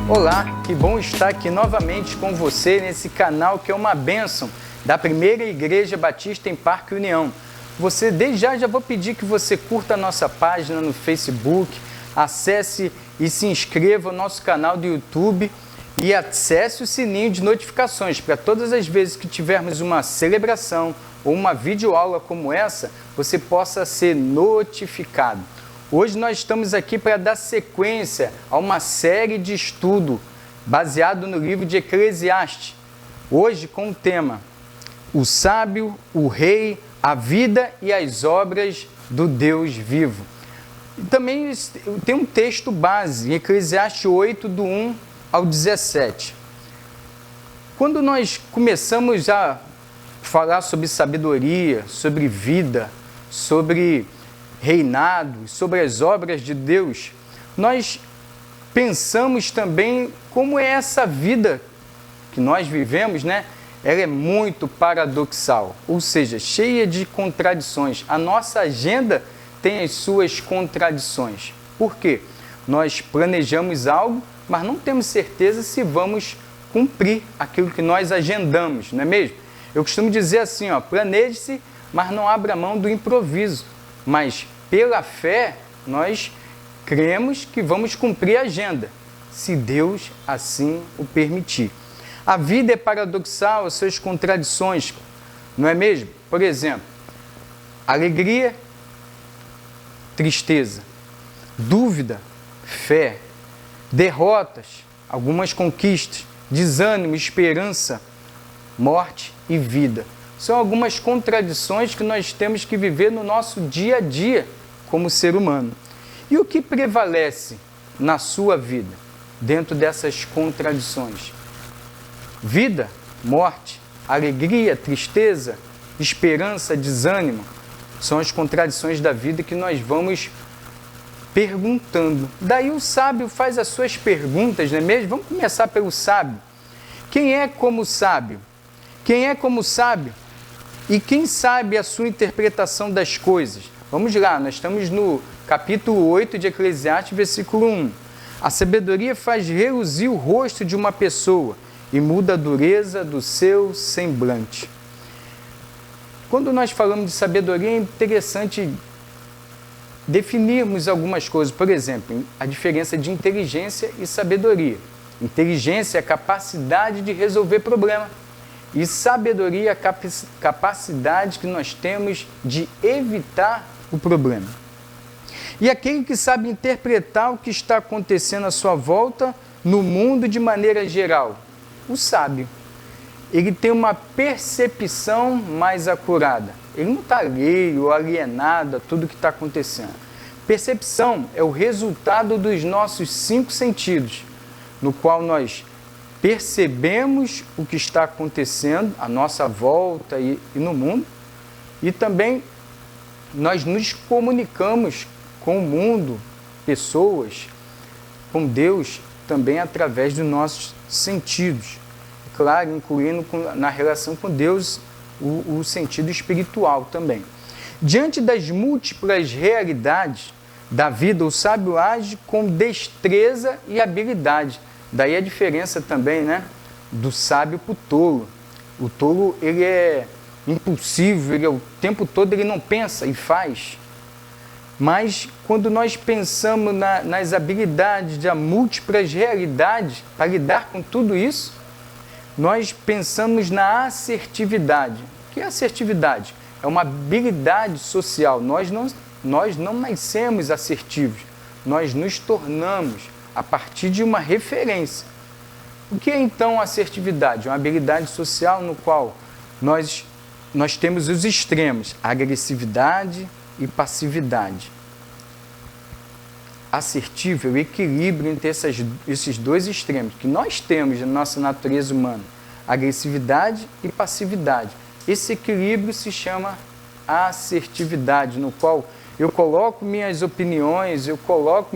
Olá, que bom estar aqui novamente com você nesse canal que é uma bênção da Primeira Igreja Batista em Parque União. Desde já vou pedir que você curta a nossa página no Facebook, acesse e se inscreva no nosso canal do YouTube e acesse o sininho de notificações para todas as vezes que tivermos uma celebração ou uma videoaula como essa, você possa ser notificado. Hoje nós estamos aqui para dar sequência a uma série de estudo baseado no livro de Eclesiastes. Hoje com o tema O Sábio, o Rei, a Vida e as Obras do Deus Vivo. E também tem um texto base, em Eclesiastes 8, do 1 ao 17. Quando nós começamos a falar sobre sabedoria, sobre vida, sobre reinado, sobre as obras de Deus, nós pensamos também como é essa vida que nós vivemos, né? Ela é muito paradoxal, ou seja, cheia de contradições. A nossa agenda tem as suas contradições. Por quê? Nós planejamos algo, mas não temos certeza se vamos cumprir aquilo que nós agendamos, não é mesmo? Eu costumo dizer assim, planeje-se, mas não abra mão do improviso. Mas pela fé, nós cremos que vamos cumprir a agenda, se Deus assim o permitir. A vida é paradoxal, as suas contradições, não é mesmo? Por exemplo, alegria, tristeza, dúvida, fé, derrotas, algumas conquistas, desânimo, esperança, morte e vida. São algumas contradições que nós temos que viver no nosso dia a dia como ser humano. E o que prevalece na sua vida dentro dessas contradições? Vida, morte, alegria, tristeza, esperança, desânimo. São as contradições da vida que nós vamos perguntando. Daí o sábio faz as suas perguntas, não é mesmo? Vamos começar pelo sábio. Quem é como sábio? Quem é como sábio? E quem sabe a sua interpretação das coisas? Vamos lá, nós estamos no capítulo 8 de Eclesiastes, versículo 1. A sabedoria faz reluzir o rosto de uma pessoa e muda a dureza do seu semblante. Quando nós falamos de sabedoria, é interessante definirmos algumas coisas. Por exemplo, a diferença de inteligência e sabedoria. Inteligência é a capacidade de resolver problemas. E sabedoria é a capacidade que nós temos de evitar o problema. E aquele que sabe interpretar o que está acontecendo à sua volta no mundo de maneira geral. O sábio. Ele tem uma percepção mais acurada. Ele não está alheio ou alienado a tudo que está acontecendo. Percepção é o resultado dos nossos 5 sentidos, no qual nós percebemos o que está acontecendo à nossa volta e no mundo, e também nós nos comunicamos com o mundo, pessoas, com Deus, também através dos nossos sentidos. Claro, incluindo na relação com Deus o sentido espiritual também. Diante das múltiplas realidades da vida, o sábio age com destreza e habilidade. Daí a diferença também, né, do sábio para o tolo. O tolo, ele é impulsivo, o tempo todo ele não pensa e faz. Mas quando nós pensamos nas habilidades de múltiplas realidades para lidar com tudo isso, nós pensamos na assertividade. O que é assertividade? É uma habilidade social. Nós não nascemos assertivos, nós nos tornamos a partir de uma referência. O que é então assertividade? Uma habilidade social no qual nós temos os extremos, agressividade e passividade. Assertivo é o equilíbrio entre esses dois extremos que nós temos na nossa natureza humana, agressividade e passividade. Esse equilíbrio se chama assertividade, no qual eu coloco minhas opiniões, eu coloco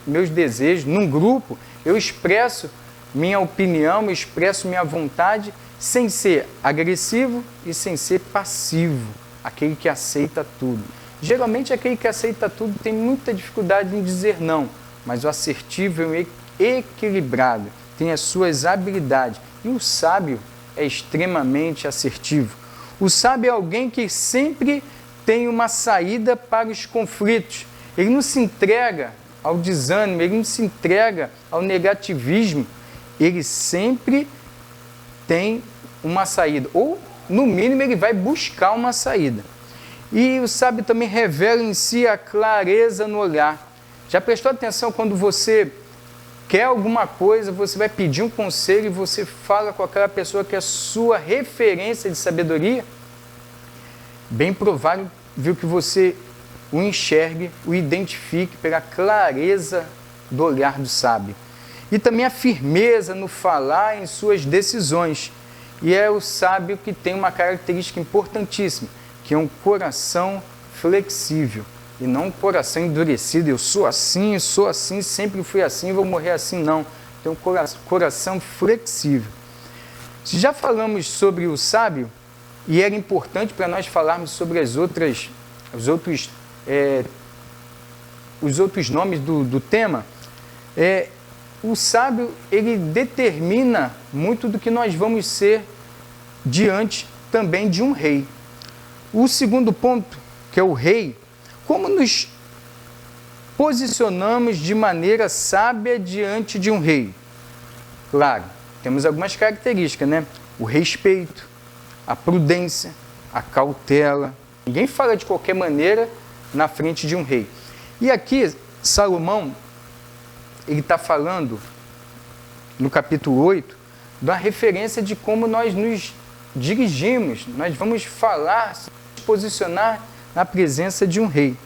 meus desejos num grupo, eu expresso minha opinião, eu expresso minha vontade sem ser agressivo e sem ser passivo, aquele que aceita tudo. Geralmente aquele que aceita tudo tem muita dificuldade em dizer não, mas o assertivo equilibrado, tem as suas habilidades. E o sábio é extremamente assertivo. O sábio é alguém que sempre tem uma saída para os conflitos. Ele não se entrega ao desânimo, ele não se entrega ao negativismo. Ele sempre tem uma saída, ou no mínimo ele vai buscar uma saída. E o sábio também revela em si a clareza no olhar. Já prestou atenção quando você quer alguma coisa, você vai pedir um conselho e você fala com aquela pessoa que é a sua referência de sabedoria? Bem provável que você o enxergue, o identifique pela clareza do olhar do sábio. E também a firmeza no falar em suas decisões. E é o sábio que tem uma característica importantíssima, que é um coração flexível e não um coração endurecido. Eu sou assim, sempre fui assim, vou morrer assim, não. Tem um coração flexível. Se já falamos sobre o sábio, e era importante para nós falarmos sobre os outros nomes do tema, o sábio, ele determina muito do que nós vamos ser diante também de um rei. O segundo ponto, que é o rei, como nos posicionamos de maneira sábia diante de um rei? Claro, temos algumas características, né? O respeito, a prudência, a cautela. Ninguém fala de qualquer maneira na frente de um rei. E aqui, Salomão, ele está falando, no capítulo 8, da referência de como nós nos dirigimos. Nós vamos falar, se posicionar na presença de um rei.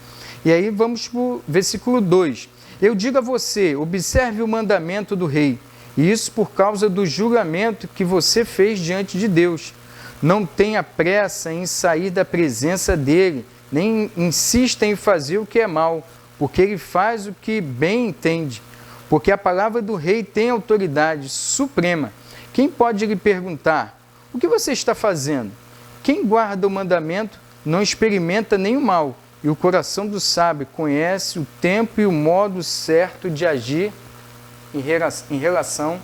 E aí vamos para o versículo 2. Eu digo a você, observe o mandamento do rei, e isso por causa do julgamento que você fez diante de Deus. Não tenha pressa em sair da presença dele, nem insista em fazer o que é mal, porque ele faz o que bem entende. Porque a palavra do rei tem autoridade suprema. Quem pode lhe perguntar, o que você está fazendo? Quem guarda o mandamento não experimenta nenhum mal, e o coração do sábio conhece o tempo e o modo certo de agir em relação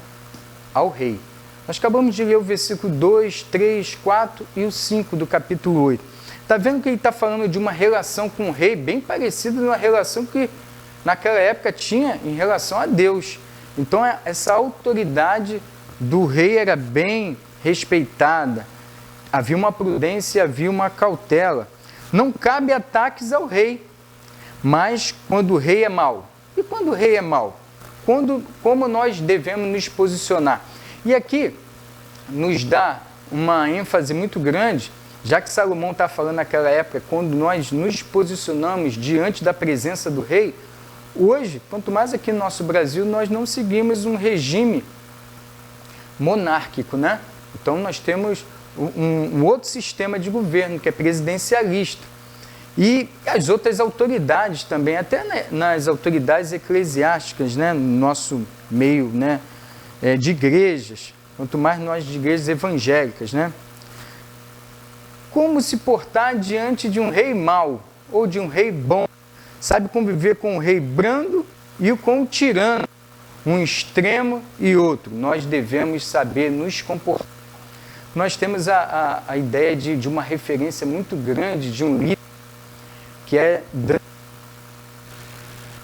ao rei. Nós acabamos de ler o versículo 2, 3, 4 e o 5 do capítulo 8. Está vendo que ele está falando de uma relação com o rei bem parecida com uma relação que naquela época tinha em relação a Deus. Então essa autoridade do rei era bem respeitada. Havia uma prudência, havia uma cautela. Não cabe ataques ao rei, mas quando o rei é mau. E quando o rei é mau? Como nós devemos nos posicionar? E aqui nos dá uma ênfase muito grande, já que Salomão está falando naquela época, quando nós nos posicionamos diante da presença do rei. Hoje, quanto mais aqui no nosso Brasil, nós não seguimos um regime monárquico, né? Então nós temos um outro sistema de governo, que é presidencialista. E as outras autoridades também, até nas autoridades eclesiásticas, né? No nosso meio, né? De igrejas, quanto mais nós de igrejas evangélicas, né? Como se portar diante de um rei mau ou de um rei bom? Sabe conviver com um rei brando e com um tirano, um extremo e outro. Nós devemos saber nos comportar. Nós temos a ideia de uma referência muito grande de um líder que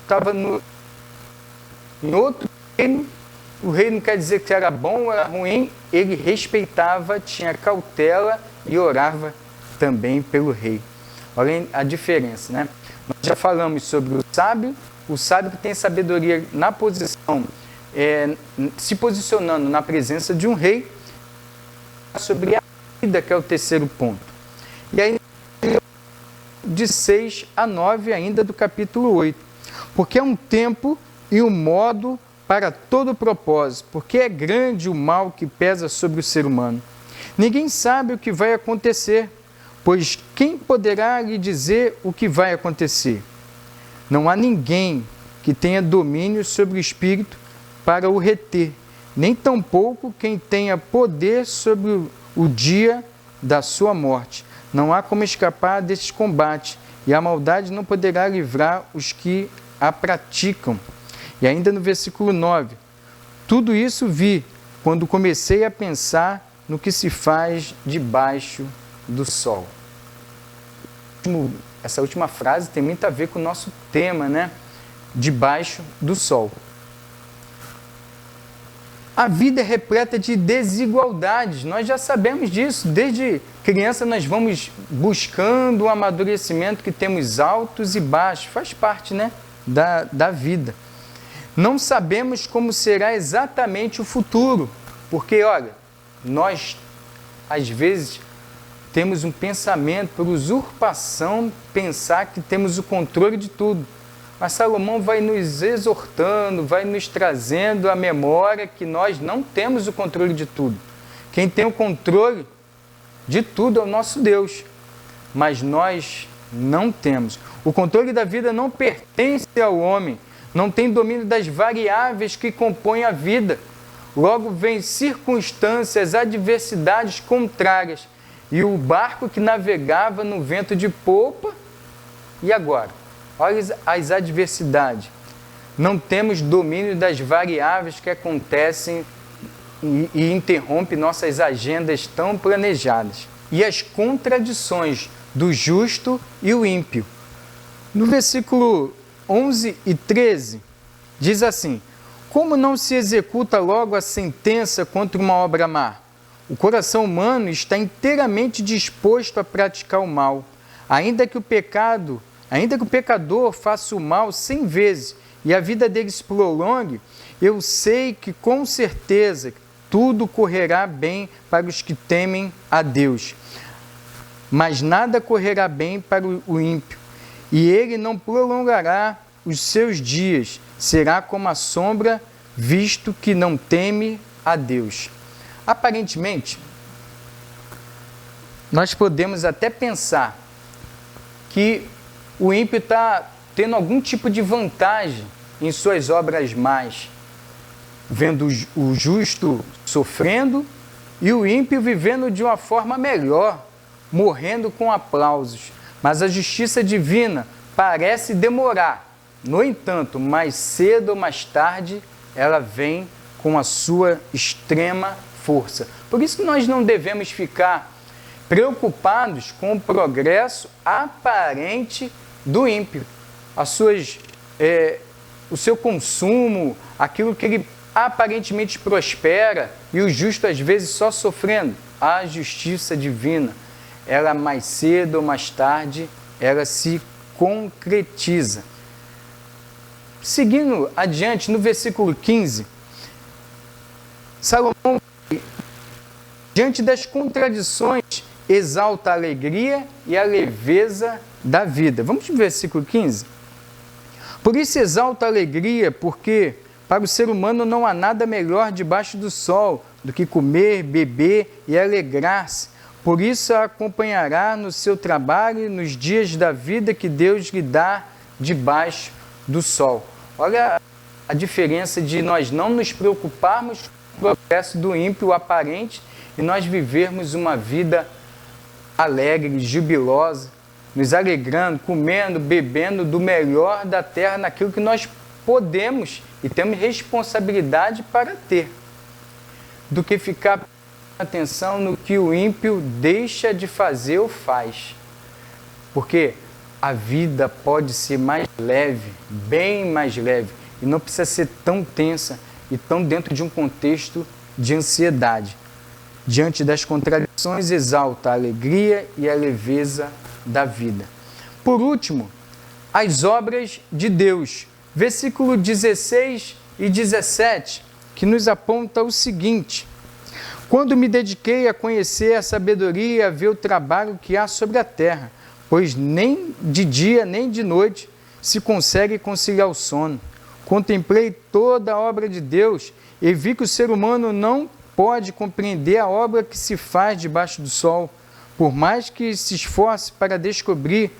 estava em outro reino. O rei não quer dizer que era bom ou era ruim, ele respeitava, tinha cautela e orava também pelo rei. Olha a diferença, né? Nós já falamos sobre o sábio que tem sabedoria na posição, se posicionando na presença de um rei, sobre a vida, que é o terceiro ponto. E aí, de 6 a 9 ainda do capítulo 8. Porque é um tempo e um modo para todo propósito, porque é grande o mal que pesa sobre o ser humano. Ninguém sabe o que vai acontecer, pois quem poderá lhe dizer o que vai acontecer? Não há ninguém que tenha domínio sobre o espírito para o reter, nem tampouco quem tenha poder sobre o dia da sua morte. Não há como escapar deste combate, e a maldade não poderá livrar os que a praticam. E ainda no versículo 9, Tudo isso vi quando comecei a pensar no que se faz debaixo do sol. Essa última frase tem muito a ver com o nosso tema, né? Debaixo do sol. A vida é repleta de desigualdades, nós já sabemos disso. Desde criança nós vamos buscando o amadurecimento, que temos altos e baixos, faz parte, né, da vida. Não sabemos como será exatamente o futuro, porque, olha, nós, às vezes, temos um pensamento, por usurpação, pensar que temos o controle de tudo. Mas Salomão vai nos exortando, vai nos trazendo a memória que nós não temos o controle de tudo. Quem tem o controle de tudo é o nosso Deus, mas nós não temos. O controle da vida não pertence ao homem, não tem domínio das variáveis que compõem a vida. Logo vem circunstâncias, adversidades contrárias, e o barco que navegava no vento de popa, e agora? Olha as adversidades. Não temos domínio das variáveis que acontecem e interrompem nossas agendas tão planejadas. E as contradições do justo e o ímpio. No versículo 11 e 13, diz assim: como não se executa logo a sentença contra uma obra má? O coração humano está inteiramente disposto a praticar o mal, ainda que o pecador faça o mal 100 vezes e a vida dele se prolongue, eu sei que com certeza tudo correrá bem para os que temem a Deus. Mas nada correrá bem para o ímpio, e ele não prolongará os seus dias, será como a sombra, visto que não teme a Deus. Aparentemente, nós podemos até pensar que o ímpio está tendo algum tipo de vantagem em suas obras más, vendo o justo sofrendo e o ímpio vivendo de uma forma melhor, morrendo com aplausos. Mas a justiça divina parece demorar. No entanto, mais cedo ou mais tarde, ela vem com a sua extrema força. Por isso que nós não devemos ficar preocupados com o progresso aparente do ímpio, o seu consumo, aquilo que ele aparentemente prospera, e o justo às vezes só sofrendo. A justiça divina, ela mais cedo ou mais tarde, ela se concretiza. Seguindo adiante, no versículo 15, Salomão, diante das contradições, exalta a alegria e a leveza da vida. Vamos para o versículo 15? Por isso exalta a alegria, porque para o ser humano não há nada melhor debaixo do sol do que comer, beber e alegrar-se. Por isso a acompanhará no seu trabalho e nos dias da vida que Deus lhe dá debaixo do sol. Olha a diferença de nós não nos preocuparmos com o progresso do ímpio aparente e nós vivermos uma vida alegre, jubilosa, nos alegrando, comendo, bebendo do melhor da terra, naquilo que nós podemos e temos responsabilidade para ter, do que ficar prestando atenção no que o ímpio deixa de fazer ou faz. Porque a vida pode ser mais leve, bem mais leve, e não precisa ser tão tensa e tão dentro de um contexto de ansiedade. Diante das contradições, exalta a alegria e a leveza da vida. Por último, as obras de Deus. Versículo 16 e 17, que nos aponta o seguinte: quando me dediquei a conhecer a sabedoria e a ver o trabalho que há sobre a terra, pois nem de dia nem de noite se consegue conciliar o sono. Contemplei toda a obra de Deus e vi que o ser humano não pode compreender a obra que se faz debaixo do sol. Por mais que se esforce para descobrir,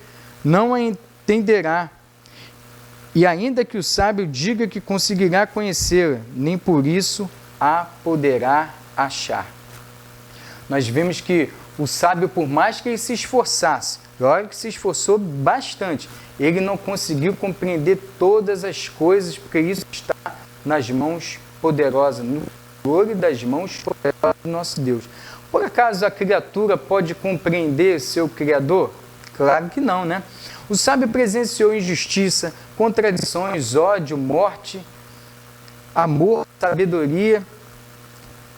não a entenderá. E ainda que o sábio diga que conseguirá conhecê-la, nem por isso a poderá achar. Nós vemos que o sábio, por mais que ele se esforçasse, olha que se esforçou bastante, ele não conseguiu compreender todas as coisas, porque isso está nas mãos poderosa no controle das mãos poderosas do nosso Deus. Por acaso a criatura pode compreender seu Criador? Claro que não, né? O sábio presenciou injustiça, contradições, ódio, morte, amor, sabedoria.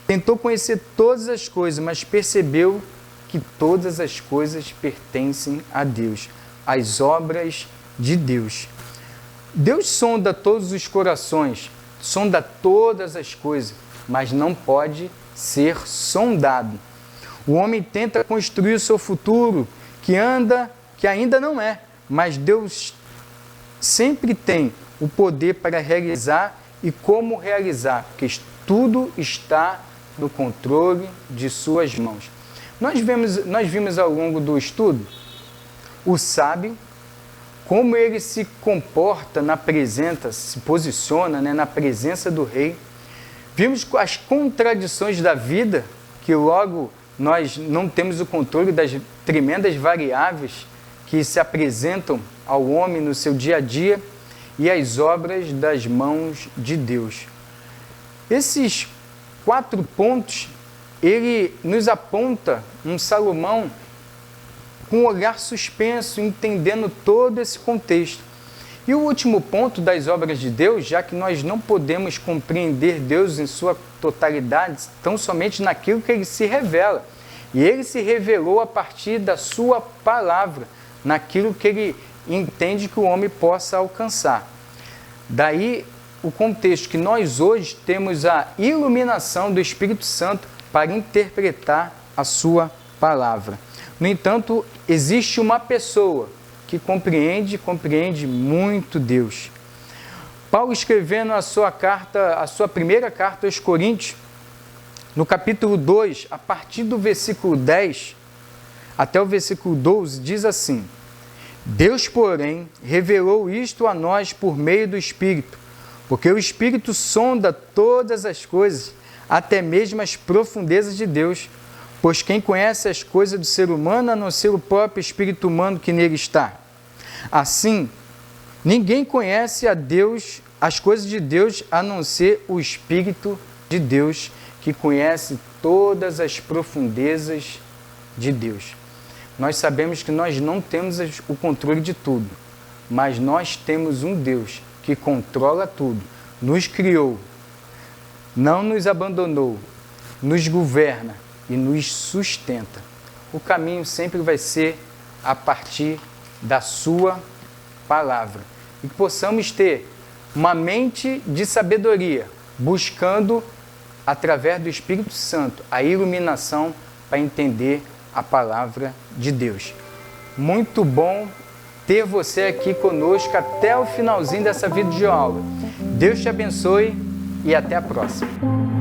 Tentou conhecer todas as coisas, mas percebeu que todas as coisas pertencem a Deus, as obras de Deus. Deus sonda todos os corações, sonda todas as coisas, mas não pode ser sondado. O homem tenta construir o seu futuro, que ainda não é, mas Deus sempre tem o poder para realizar e como realizar, porque tudo está no controle de suas mãos. Nós vimos ao longo do estudo o sábio, como ele se comporta na presença, se posiciona, né, na presença do rei. Vimos as contradições da vida, que logo nós não temos o controle das tremendas variáveis que se apresentam ao homem no seu dia a dia e as obras das mãos de Deus. Esses 4 pontos, ele nos aponta um Salomão com um olhar suspenso, entendendo todo esse contexto. E o último ponto das obras de Deus, já que nós não podemos compreender Deus em sua totalidade, tão somente naquilo que ele se revela. E ele se revelou a partir da sua palavra, naquilo que ele entende que o homem possa alcançar. Daí o contexto que nós hoje temos a iluminação do Espírito Santo para interpretar a sua palavra. No entanto, existe uma pessoa que compreende muito Deus. Paulo, escrevendo a sua primeira carta aos Coríntios, no capítulo 2, a partir do versículo 10 até o versículo 12, diz assim: Deus, porém, revelou isto a nós por meio do Espírito, porque o Espírito sonda todas as coisas, até mesmo as profundezas de Deus, pois quem conhece as coisas do ser humano, a não ser o próprio Espírito humano que nele está. Assim, ninguém conhece a Deus, as coisas de Deus, a não ser o Espírito de Deus, que conhece todas as profundezas de Deus. Nós sabemos que nós não temos o controle de tudo, mas nós temos um Deus que controla tudo, nos criou, não nos abandonou, nos governa e nos sustenta. O caminho sempre vai ser a partir da sua palavra. E que possamos ter uma mente de sabedoria, buscando, através do Espírito Santo, a iluminação para entender a palavra de Deus. Muito bom ter você aqui conosco até o finalzinho dessa videoaula. Deus te abençoe e até a próxima.